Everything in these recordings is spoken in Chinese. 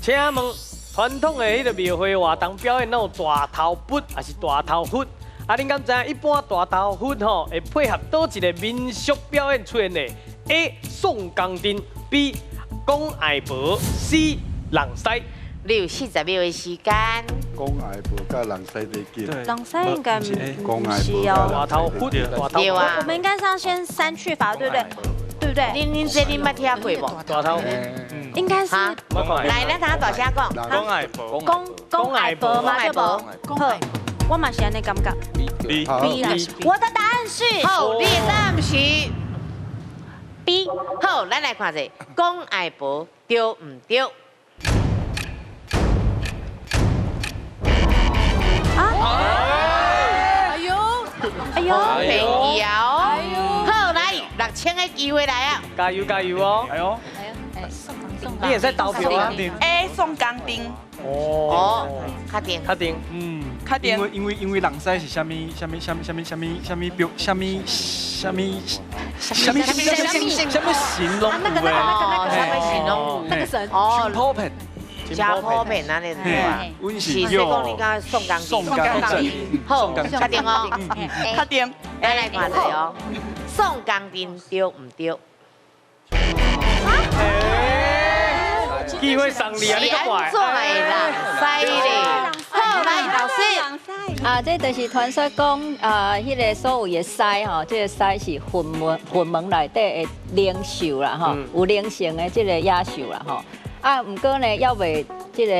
请问传统的迄个庙会活动表演，那有大头佛还是大头佛？啊，恁敢知影一般大头佛吼会配合倒一个民俗表演出现的 ？A. 宋江丁 B. 讲爱婆 C. 人西。你有40秒的时间。讲爱婆甲人西的紧，人西应该不是大哦。头佛，大头佛。对啊我们应该是要先删去法，对不对？对不对？恁这你捌听过无？大头佛，应该是哈，来，咱大声讲。讲爱婆，公爱婆嘛，对不？好，我嘛是安尼感觉。 B B 啦，我的答案是好，你的答案是 B。好，咱来看一下，讲爱婆对唔对？哎呦，朋友，好来，6000的机会来啊！加油加油哦！哎呦，你也在投票啊？ A 宋江丁，哦，确定。确定？确定。因为人西是虾米标虾米形容那个什么形容？那个神哦，泡片，加泡片那里对吧？阮是是说讲你讲宋江丁，好，确定哦。确定。咱来看一下哦，宋江丁对唔对？机会上你啊！你是咁坏安怎的人西咧？好，来老师。啊，这就是传说讲，迄个所有的狮吼，这个狮是魂门内底的灵兽啦，吼，有灵性的这个野兽啦，吼。啊，不过呢，要袂这个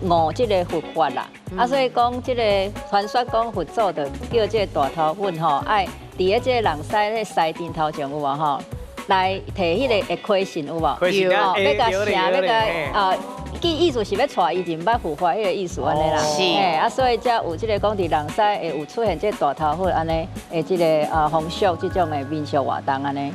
误这个佛法啦，啊，所以讲这个传说讲佛祖就叫这个大头佛吼，爱伫个这个人狮咧狮顶头前有无吼，来摕迄个会亏神有无？亏神啊要甲对写那个对意思是要带伊入捌佛法迄个意思安尼啦。是啊，所以才有这个讲伫人狮会有出现这大头佛安尼，诶，这个风俗这种的民俗活动安尼。